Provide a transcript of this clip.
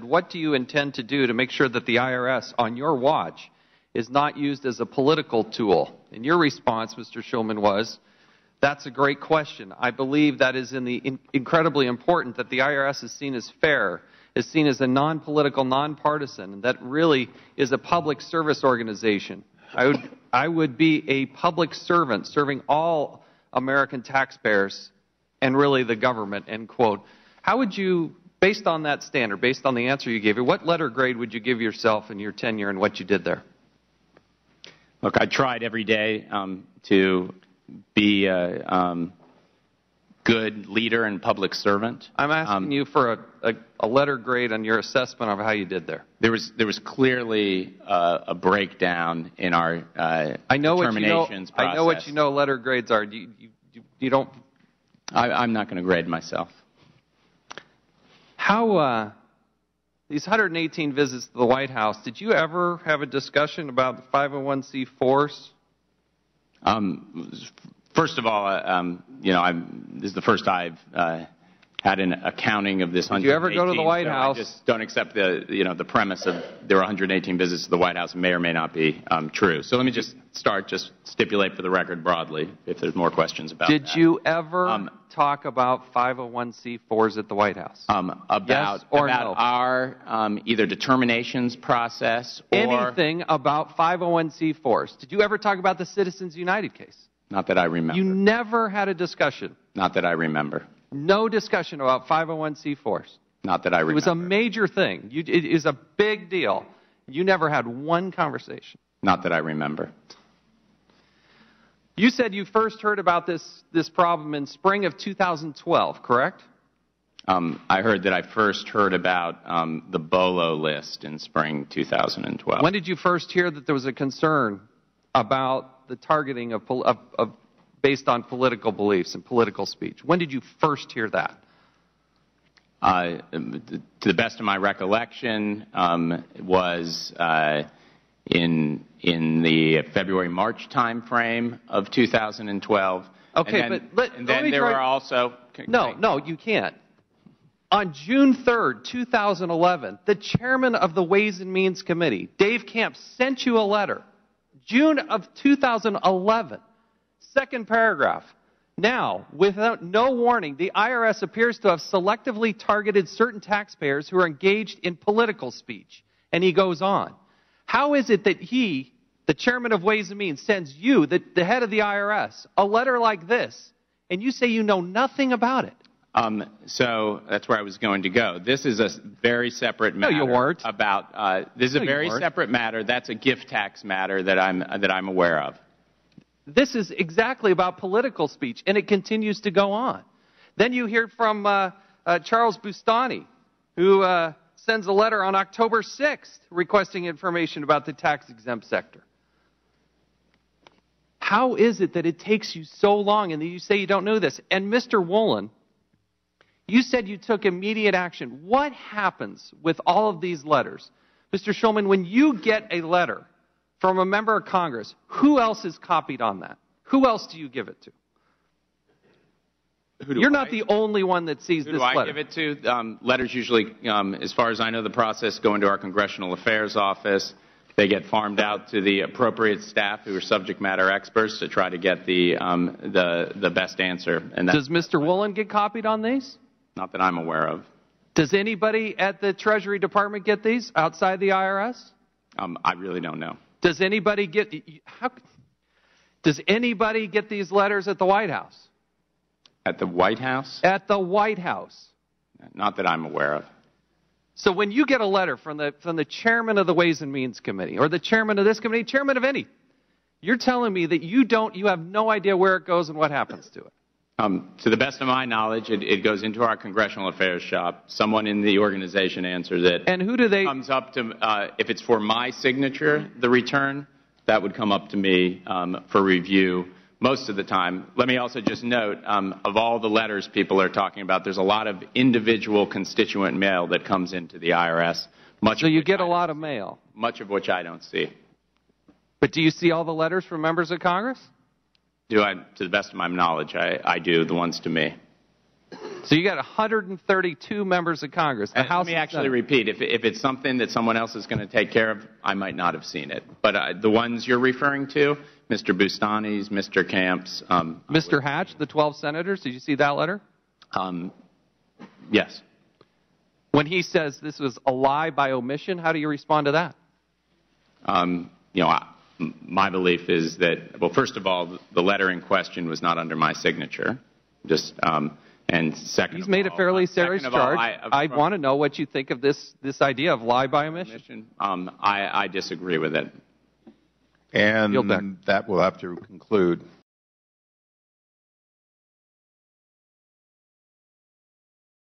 What do you intend to do to make sure that the IRS on your watch is not used as a political tool? And your response, Mr. Shulman, was, that's a great question. I believe that is incredibly important that the IRS is seen as fair, is seen as a non-political, non-partisan, and that really is a public service organization. I would be a public servant serving all American taxpayers and really the government, end quote. How would you, based on that standard, based on the answer you gave, what letter grade would you give yourself in your tenure and what you did there? Look, I tried every day to be a good leader and public servant. I'm asking you for a letter grade on your assessment of how you did there. There was clearly a breakdown in our determinations process. I know what you know letter grades are. You don't... I'm not going to grade myself. How, these 118 visits to the White House, did you ever have a discussion about the 501c4s? First of all, this is the first I've had an accounting of this 118. Did you ever go to the White House? I just don't accept the premise of there were 118 visits to the White House. It may or may not be true. So let me just stipulate for the record broadly, if there's more questions about that. Did you ever talk about 501c4s at the White House? Yes or no? Our either determinations process or... Anything about 501c4s. Did you ever talk about the Citizens United case? Not that I remember. You never had a discussion? Not that I remember. No discussion about 501c4s? Not that I remember. It was a major thing. It is a big deal. You never had one conversation? Not that I remember. You said you first heard about this problem in spring of 2012, correct? I heard that I first heard about the BOLO list in spring 2012. When did you first hear that there was a concern about the targeting of based on political beliefs and political speech? When did you first hear that? To the best of my recollection, was in the February-March time frame of 2012. Okay, and then there were also... No, you can't. On June 3rd, 2011, the chairman of the Ways and Means Committee, Dave Camp, sent you a letter. June of 2011, second paragraph. Now, without no warning, the IRS appears to have selectively targeted certain taxpayers who are engaged in political speech. And he goes on. How is it that he, the chairman of Ways and Means, sends you, the head of the IRS, a letter like this, and you say you know nothing about it? So that's where I was going to go. This is a very separate matter. No, you weren't. This is a very separate matter. That's a gift tax matter that I'm aware of. This is exactly about political speech, and it continues to go on. Then you hear from Charles Bustani, who sends a letter on October 6th requesting information about the tax-exempt sector. How is it that it takes you so long and that you say you don't know this? And Mr. Woolen, you said you took immediate action. What happens with all of these letters? Mr. Shulman, when you get a letter from a member of Congress, who else is copied on that? Who else do you give it to? You're not the only one that sees this letter. Who do I give it to? Letters usually, as far as I know the process, go into our Congressional Affairs Office. They get farmed out to the appropriate staff who are subject matter experts to try to get the best answer. And does Mr. Woolen get copied on these? Not that I'm aware of. Does anybody at the Treasury Department get these outside the IRS? I really don't know. Does anybody get these letters at the White House? At the White House? At the White House. Not that I'm aware of. So when you get a letter from the chairman of the Ways and Means Committee, or the chairman of this committee, chairman of any, you're telling me that you have no idea where it goes and what happens to it. To the best of my knowledge, it goes into our Congressional Affairs shop. Someone in the organization answers it. And who do they... Comes up to, if it's for my signature, the return, that would come up to me for review most of the time. Let me also just note, of all the letters people are talking about, there's a lot of individual constituent mail that comes into the IRS. So you get a lot of mail? Much of which I don't see. But do you see all the letters from members of Congress? To the best of my knowledge, I do, the ones to me. So you got 132 members of Congress. The House. Let me actually repeat. If it's something that someone else is going to take care of, I might not have seen it. But the ones you're referring to, Mr. Bustani's, Mr. Camp's. Mr. Hatch, the 12 senators, did you see that letter? Yes. When he says this was a lie by omission, how do you respond to that? My belief is that, well, first of all, the letter in question was not under my signature. And second, he's made a fairly serious charge. I want to know what you think of this idea of lie by omission. I disagree with it. And that will have to conclude.